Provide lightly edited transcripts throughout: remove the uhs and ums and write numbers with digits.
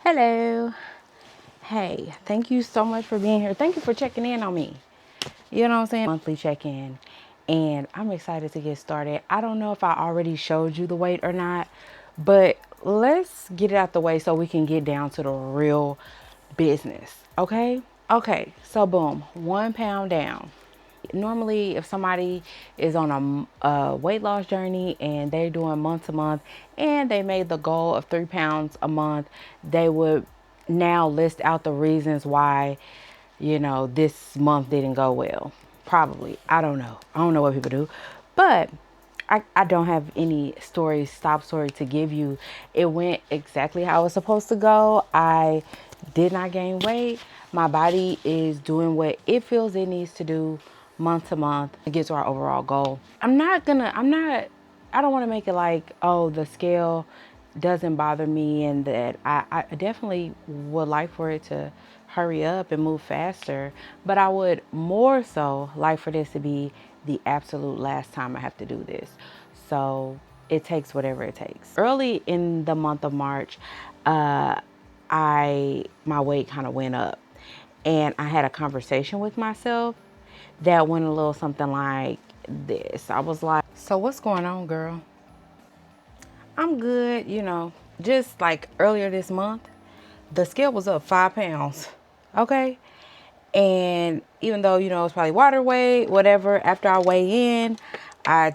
Hello. Hey, thank you so much for being here. Thank you for checking in on me. You know what I'm saying? Monthly check-in. And I'm excited to get started. I don't know if I already showed you the weight or not, but let's get it out the way so we can get down to the real business. Okay? Okay, so boom, 1 pound down. Normally, if somebody is on a weight loss journey and they're doing month to month and they made the goal of 3 pounds a month, they would now list out the reasons why, this month didn't go well. Probably. I don't know. I don't know what people do. But I don't have any stop story to give you. It went exactly how it was supposed to go. I did not gain weight. My body is doing what it feels it needs to do month to month to get to our overall goal. I don't want to make it like, oh, the scale doesn't bother me and that I definitely would like for it to hurry up and move faster. But I would more so like for this to be the absolute last time I have to do this. So it takes whatever it takes. Early in the month of March, my weight kind of went up, and I had a conversation with myself that went a little something like this. I was like, "So what's going on, girl?" I'm good, Just like earlier this month, the scale was up 5 pounds. Okay. And even though, it's probably water weight, whatever, after I weigh in, I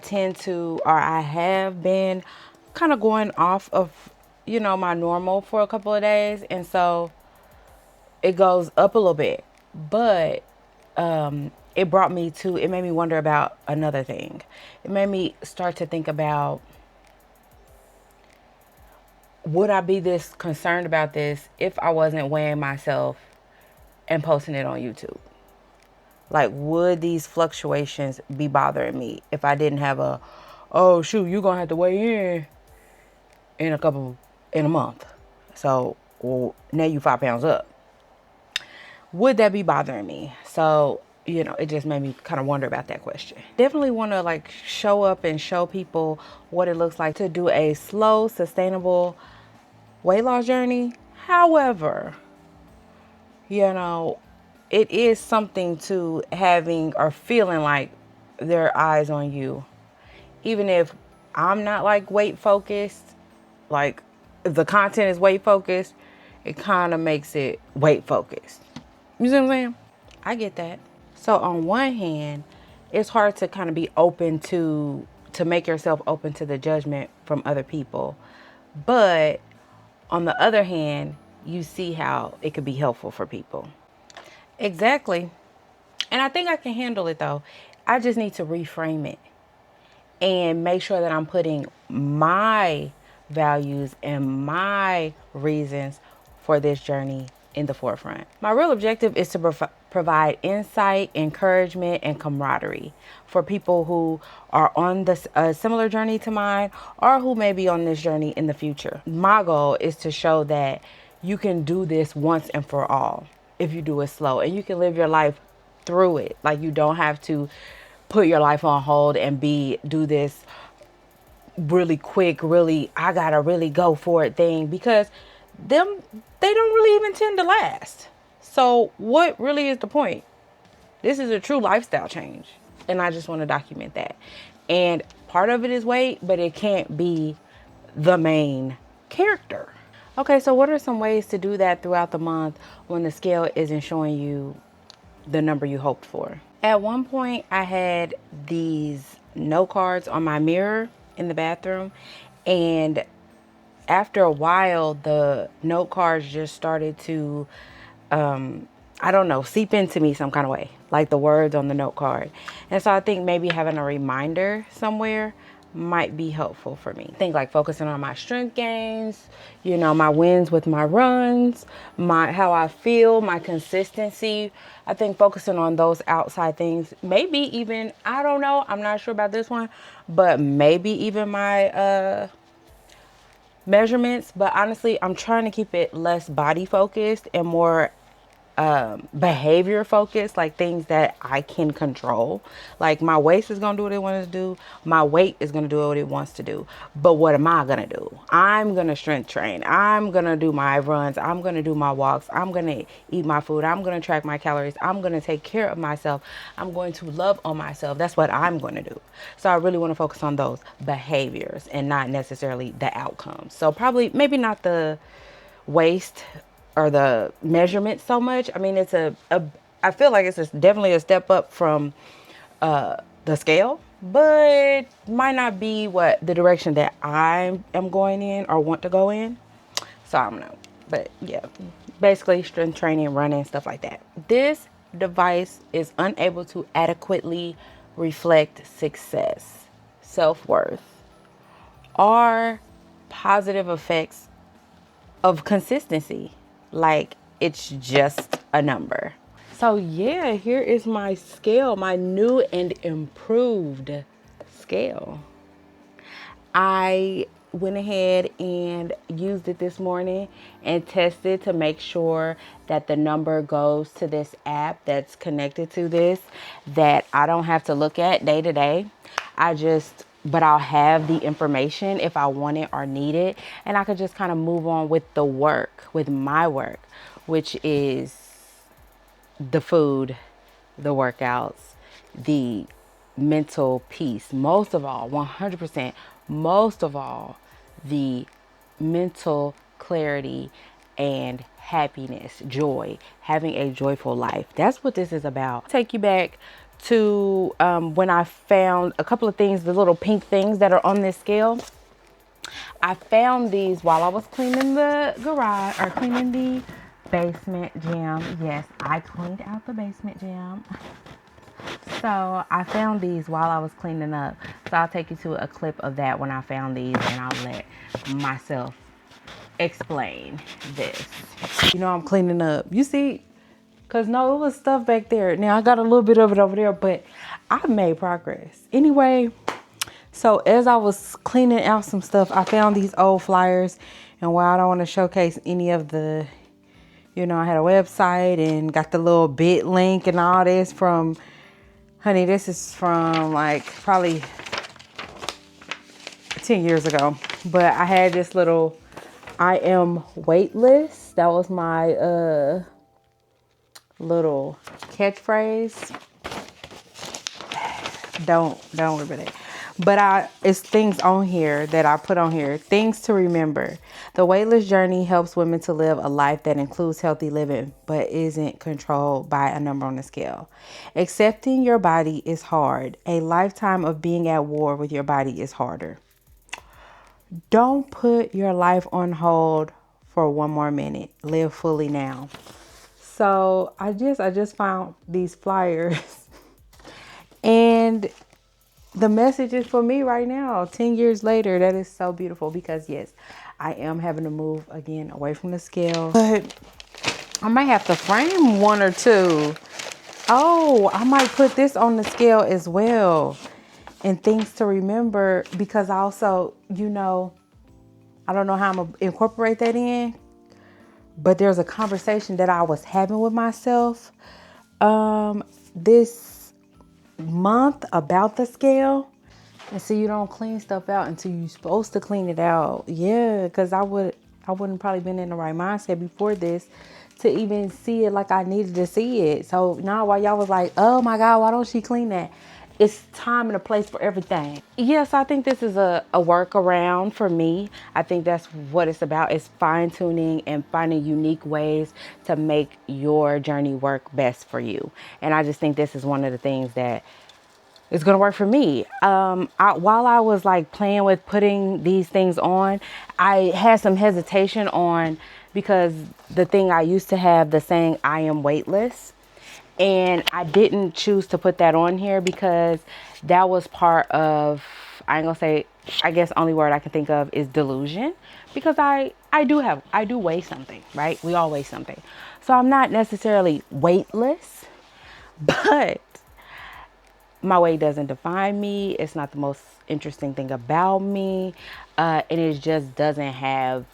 have been kind of going off of, my normal for a couple of days. And so it goes up a little bit. But it made me wonder about another thing. It made me start to think about, would I be this concerned about this if I wasn't weighing myself and posting it on YouTube? Like, would these fluctuations be bothering me if I didn't have oh shoot, you're gonna have to weigh in in a month. So, well, now you 5 pounds up. Would that be bothering me? So, it just made me kind of wonder about that question. Definitely want to like show up and show people what it looks like to do a slow, sustainable weight loss journey. However, it is something to having or feeling like there are eyes on you. Even if I'm not like weight focused, like if the content is weight focused, it kind of makes it weight focused. You see what I'm saying? I get that. So on one hand, it's hard to kind of be open to make yourself open to the judgment from other people. But on the other hand, you see how it could be helpful for people. Exactly. And I think I can handle it though. I just need to reframe it and make sure that I'm putting my values and my reasons for this journey in the forefront. My real objective is to provide insight, encouragement, and camaraderie for people who are on this similar journey to mine or who may be on this journey in the future. My goal is to show that you can do this once and for all if you do it slow, and you can live your life through it. Like, you don't have to put your life on hold and do this really quick, really, I gotta really go for it thing, because they don't really even tend to last. So what really is the point? This is a true lifestyle change, and I just want to document that. And part of it is weight, but it can't be the main character. Okay, so what are some ways to do that throughout the month when the scale isn't showing you the number you hoped for? At one point, I had these note cards on my mirror in the bathroom, and after a while, the note cards just started to, I don't know, seep into me some kind of way, like the words on the note card. And so I think maybe having a reminder somewhere might be helpful for me. I think like focusing on my strength gains, my wins with my runs, how I feel, my consistency. I think focusing on those outside things, maybe even, I don't know, I'm not sure about this one, but maybe even my measurements. But honestly, I'm trying to keep it less body focused and more behavior focused, like things that I can control. Like my waist is gonna do what it wants to do. My weight is gonna do what it wants to do. But what am I gonna do? I'm gonna strength train. I'm gonna do my runs. I'm gonna do my walks. I'm gonna eat my food. I'm gonna track my calories. I'm gonna take care of myself. I'm going to love on myself. That's what I'm gonna do. So I really want to focus on those behaviors and not necessarily the outcomes. So probably maybe not the waist or the measurement so much. I mean, I feel like definitely a step up from the scale, but might not be what the direction that I am going in or want to go in. So I don't know. But yeah, basically strength training, running, stuff like that. This device is unable to adequately reflect success, self-worth, or positive effects of consistency. Like it's just a number. So yeah, here is my scale, my new and improved scale. I went ahead and used it this morning and tested to make sure that the number goes to this app that's connected to this, that I don't have to look at day to day. But I'll have the information if I want it or need it. And I could just kind of move on with with my work, which is the food, the workouts, the mental peace. Most of all, 100%, most of all, the mental clarity and happiness, joy, having a joyful life. That's what this is about. Take you back to when I found a couple of things, the little pink things that are on this scale. I found these while I was cleaning the garage or cleaning the basement gym. Yes, I cleaned out the basement gym. So I found these while I was cleaning up. So I'll take you to a clip of that when I found these, and I'll let myself explain this. You know, I'm cleaning up. You see, because no, it was stuff back there. Now I got a little bit of it over there, but I made progress. Anyway, so as I was cleaning out some stuff, I found these old flyers. And while I don't want to showcase any of the, I had a website and got the little bit link and all this from, honey, this is from like probably 10 years ago. But I had this little, I am weightless. That was my little catchphrase. Don't worry about it. But it's things on here that I put on here. Things to remember. The weightless journey helps women to live a life that includes healthy living, but isn't controlled by a number on the scale. Accepting your body is hard. A lifetime of being at war with your body is harder. Don't put your life on hold for one more minute. Live fully now. So I just found these flyers and the message is for me right now, 10 years later. That is so beautiful because yes, I am having to move again away from the scale, but I might have to frame one or two. Oh, I might put this on the scale as well. And things to remember, because also, I don't know how I'm going to incorporate that in, but there's a conversation that I was having with myself this month about the scale. And so you don't clean stuff out until you're supposed to clean it out. Yeah, because I wouldn't probably been in the right mindset before this to even see it like I needed to see it. So now while y'all was like, oh my God, why don't she clean that? It's time and a place for everything. Yes, I think this is a workaround for me. I think that's what it's about, is fine tuning and finding unique ways to make your journey work best for you. And I just think this is one of the things that it's going to work for me. While I was like playing with putting these things on, I had some hesitation on, because the thing I used to have, the saying, I am weightless. And I didn't choose to put that on here because that was part of, I ain't gonna say, I guess only word I can think of is delusion. Because I do weigh something, right? We all weigh something. So I'm not necessarily weightless, but my weight doesn't define me. It's not the most interesting thing about me. And it just doesn't have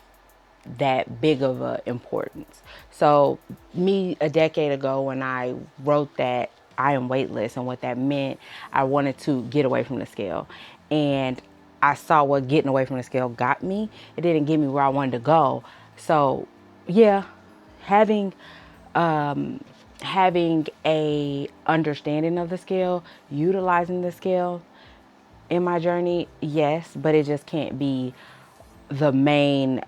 that big of a importance. So me a decade ago when I wrote that I am weightless and what that meant, I wanted to get away from the scale. And I saw what getting away from the scale got me. It didn't get me where I wanted to go. So yeah, having having a understanding of the scale, utilizing the scale in my journey, yes, but it just can't be the main,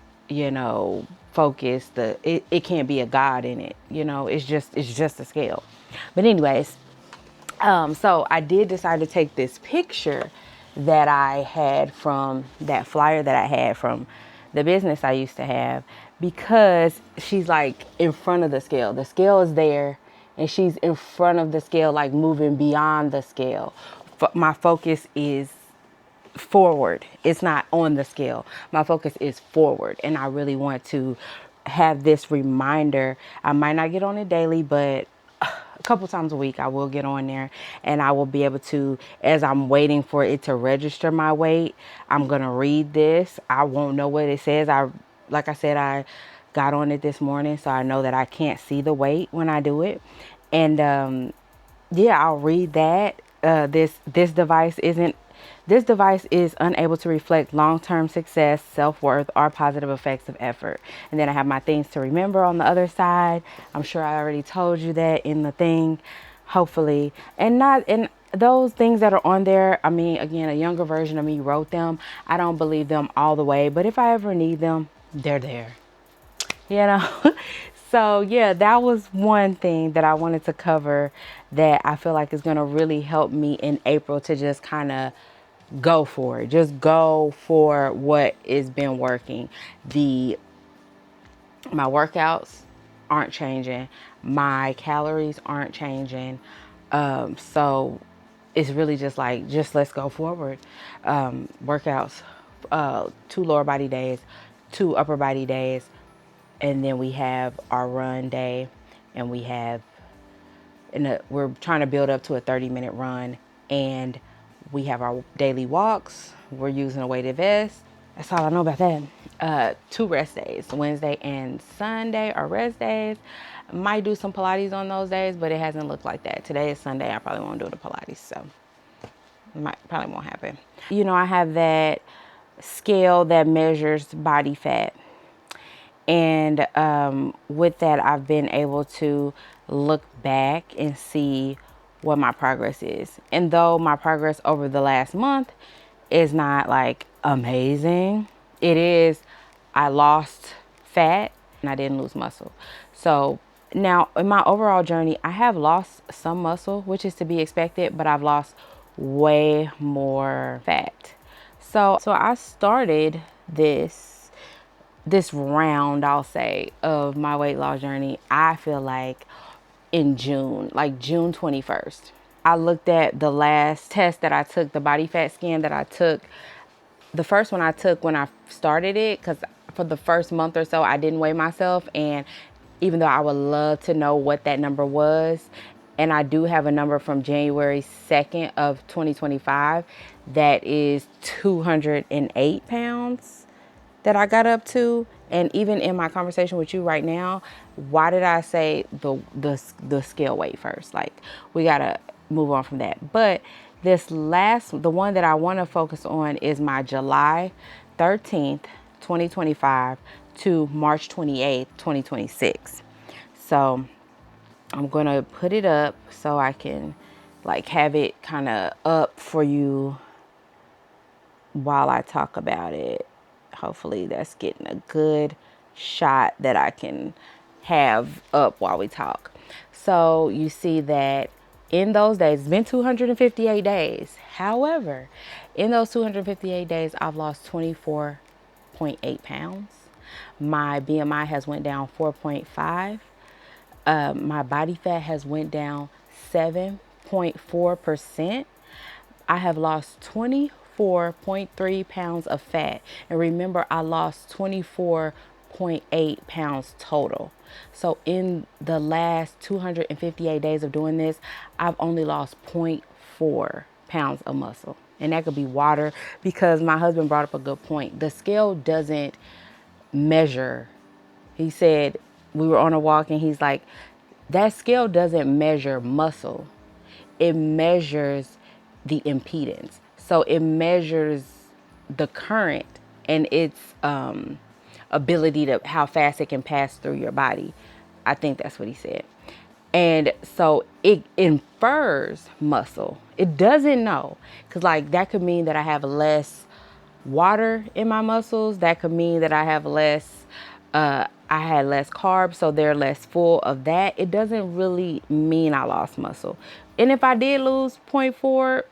focus. It can't be a god in it. It's just a scale. But anyways, so I did decide to take this picture that I had from that flyer that I had from the business I used to have, because she's like in front of the scale. The scale is there and she's in front of the scale, like moving beyond the scale. My focus is forward. It's not on the scale. My focus is forward. And I really want to have this reminder. I might not get on it daily, but a couple times a week I will get on there, and I will be able to, as I'm waiting for it to register my weight, I'm going to read this. I won't know what it says. Like I said, I got on it this morning, so I know that I can't see the weight when I do it. And yeah, I'll read that. This device is unable to reflect long-term success, self-worth, or positive effects of effort. And then I have my things to remember on the other side. I'm sure I already told you that in the thing, hopefully. And those things that are on there, I mean, again, a younger version of me wrote them. I don't believe them all the way, but if I ever need them, they're there. you know So yeah, that was one thing that I wanted to cover that I feel like is going to really help me in April to just kind of go for it. Just go for what has been working. My workouts aren't changing. My calories aren't changing. So it's really just let's go forward. Workouts, 2 lower body days, 2 upper body days, and then we have our run day, and we're trying to build up to a 30-minute run, and we have our daily walks. We're using a weighted vest. That's all I know about that. 2 rest days, Wednesday and Sunday are rest days. Might do some Pilates on those days, but it hasn't looked like that. Today is Sunday. I probably won't do the Pilates, so probably won't happen. I have that scale that measures body fat. And with that, I've been able to look back and see what my progress is. And though my progress over the last month is not like amazing, it is, I lost fat and I didn't lose muscle. So now in my overall journey, I have lost some muscle, which is to be expected, but I've lost way more fat. So I started this round, I'll say, of my weight loss journey, I feel like in June, like June 21st. I looked at the last test that I took, the body fat scan that I took. The first one I took when I started it, because for the first month or so, I didn't weigh myself. And even though I would love to know what that number was, and I do have a number from January 2nd of 2025 that is 208 pounds that I got up to. And even in my conversation with you right now, why did I say the scale weight first? Like, we gotta move on from that. But the one that I want to focus on is my July 13th, 2025 to March 28th, 2026. So I'm gonna put it up so I can have it kind of up for you while I talk about it. Hopefully that's getting a good shot that I can have up while we talk. So you see that in those days, it's been 258 days. However, in those 258 days, I've lost 24.8 pounds. My BMI has went down 4.5. My body fat has went down 7.4%. I have lost 24.3 pounds of fat. And remember, I lost 24.8 pounds total. So in the last 258 days of doing this, I've only lost 0.4 pounds of muscle. And that could be water, because my husband brought up a good point. The scale doesn't measure. He said we were on a walk and he's like, that scale doesn't measure muscle. It measures the impedance. So it measures the current and its ability to how fast it can pass through your body. I think that's what he said. And so it infers muscle. It doesn't know. Because, like, that could mean that I have less water in my muscles. That could mean that I have less, I had less carbs, so they're less full of that. It doesn't really mean I lost muscle. And if I did lose zero point 0.4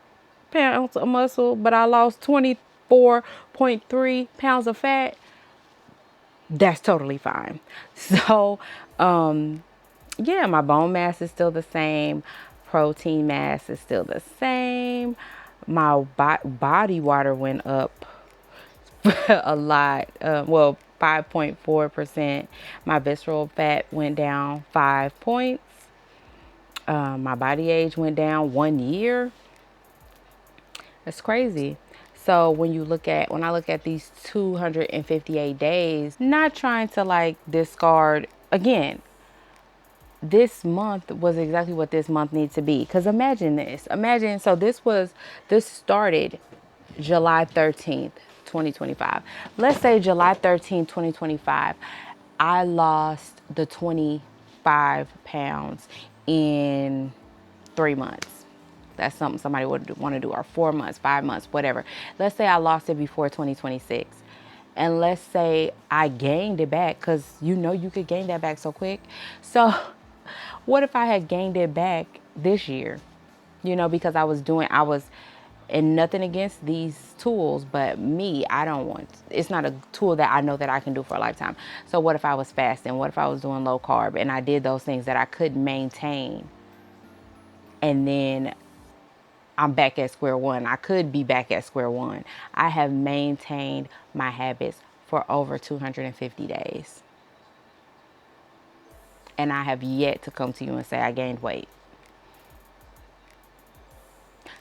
pounds of muscle, but I lost 24.3 pounds of fat, that's totally fine. So, yeah, my bone mass is still the same. Protein mass is still the same. My body water went up a lot. Well, 5.4%. My visceral fat went down 5 points. My body age went down 1 year. That's crazy. So when I look at these 258 days, not trying to like discard again, this month was exactly what this month needs to be. Because imagine this. Imagine, so this started July 13th, 2025. Let's say July 13th, 2025, I lost the 25 pounds in 3 months. That's something somebody would want to do, or 4 months, 5 months, whatever. Let's say I lost it before 2026. And let's say I gained it back, because you could gain that back so quick. So what if I had gained it back this year? Because I was, and nothing against these tools, but me, it's not a tool that I know that I can do for a lifetime. So what if I was fasting? What if I was doing low carb and I did those things that I couldn't maintain? And then I'm back at square one. I could be back at square one. I have maintained my habits for over 250 days. And I have yet to come to you and say I gained weight.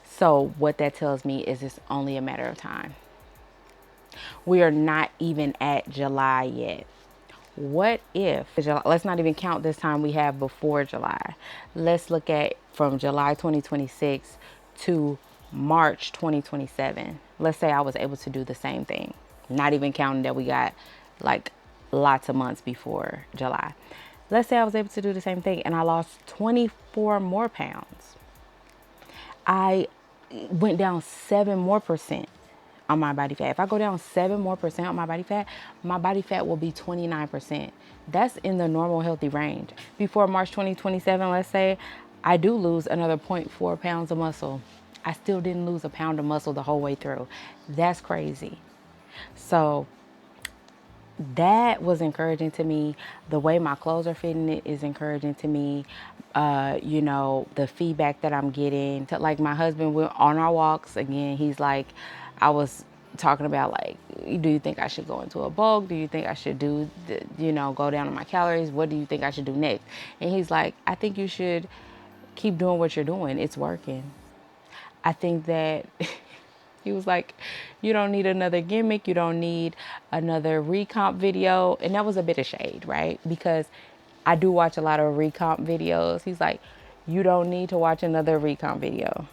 So what that tells me is it's only a matter of time. We are not even at July yet. What if, let's not even count this time we have before July. Let's look at from July 2026 to March 2027. Let's say I was able to do the same thing. Not even counting that we got like lots of months before July. Let's say I was able to do the same thing and I lost 24 more pounds. I went down 7% more on my body fat. If I go down 7% more on my body fat will be 29%. That's in the normal healthy range. Before March 2027, let's say I do lose another 0.4 pounds of muscle. I still didn't lose a pound of muscle the whole way through. That's crazy. So that was encouraging to me. The way my clothes are fitting it is encouraging to me. The feedback that I'm getting. Like my husband, we're on our walks again. He's like, I was talking about like, do you think I should go into a bulk? Do you think I should go down on my calories? What do you think I should do next? And he's like, I think you should keep doing what you're doing. It's working. I think that he was like, you don't need another gimmick. You don't need another recomp video. And that was a bit of shade, right? Because I do watch a lot of recomp videos. He's like, you don't need to watch another recomp video.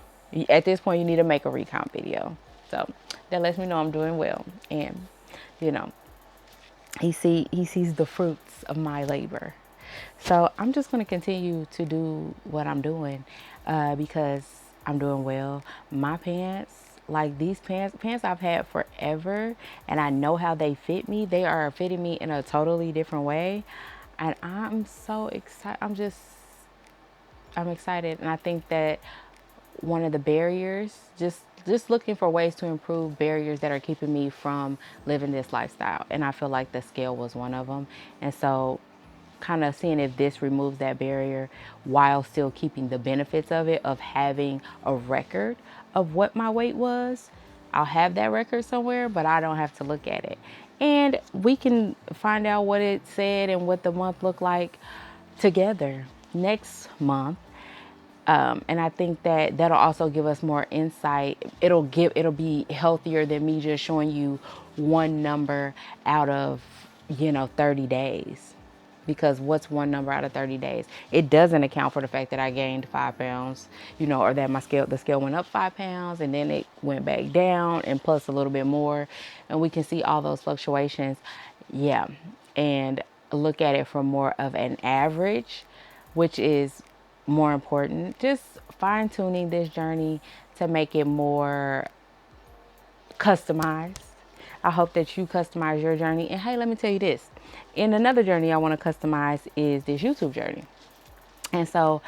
At this point, you need to make a recomp video. So that lets me know I'm doing well. And, he sees the fruits of my labor. So I'm just going to continue to do what I'm doing because I'm doing well. My pants, like these pants I've had forever, and I know how they fit me. They are fitting me in a totally different way. And I'm so excited. I'm excited. And I think that one of the barriers, just looking for ways to improve barriers that are keeping me from living this lifestyle. And I feel like the scale was one of them. And so kind of seeing if this removes that barrier while still keeping the benefits of it, of having a record of what my weight was. I'll have that record somewhere, but I don't have to look at it. And we can find out what it said and what the month looked like together next month. And I think that that'll also give us more insight. It'll be healthier than me just showing you one number out of 30 days. Because what's one number out of 30 days? It doesn't account for the fact that I gained 5 pounds, or that the scale went up 5 pounds and then it went back down and plus a little bit more. And we can see all those fluctuations. Yeah. And look at it from more of an average, which is more important. Just fine tuning this journey to make it more customized. I hope that you customize your journey. And hey, let me tell you this. In another journey I want to customize is this YouTube journey. And so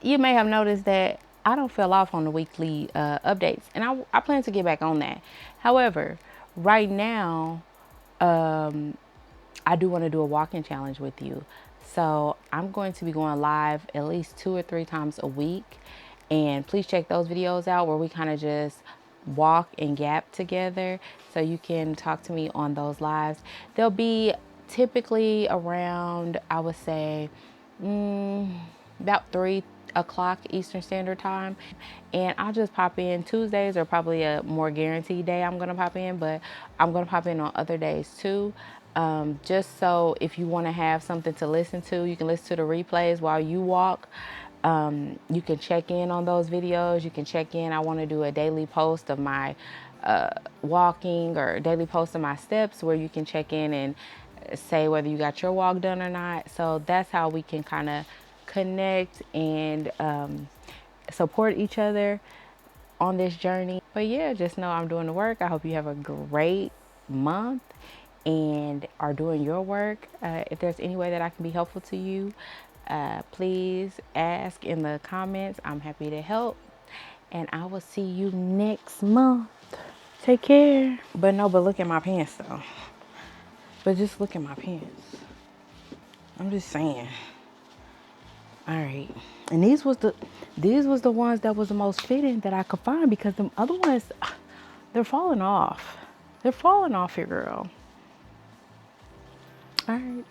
you may have noticed that I don't fell off on the weekly updates. And I plan to get back on that. However, right now, I do want to do a walking challenge with you. So I'm going to be going live at least 2 or 3 times a week. And please check those videos out where we kind of just walk and gap together. So you can talk to me on those lives. They'll be typically around, I would say, about 3 o'clock Eastern Standard Time. And I'll just pop in. Tuesdays are probably a more guaranteed day I'm going to pop in, but I'm going to pop in on other days too. Just so if you want to have something to listen to, you can listen to the replays while you walk. You can check in on those videos. You can check in. I want to do a daily post of my walking or daily post of my steps where you can check in and say whether you got your walk done or not. So that's how we can kind of connect and support each other on this journey. But yeah, just know I'm doing the work. I hope you have a great month and are doing your work. If there's any way that I can be helpful to you, please ask in the comments. I'm happy to help. And I will see you next month. Take care. But look at my pants though. But just look at my pants. I'm just saying. All right. And these was the ones that was the most fitting that I could find, because the other ones, they're falling off. They're falling off here, girl. All right.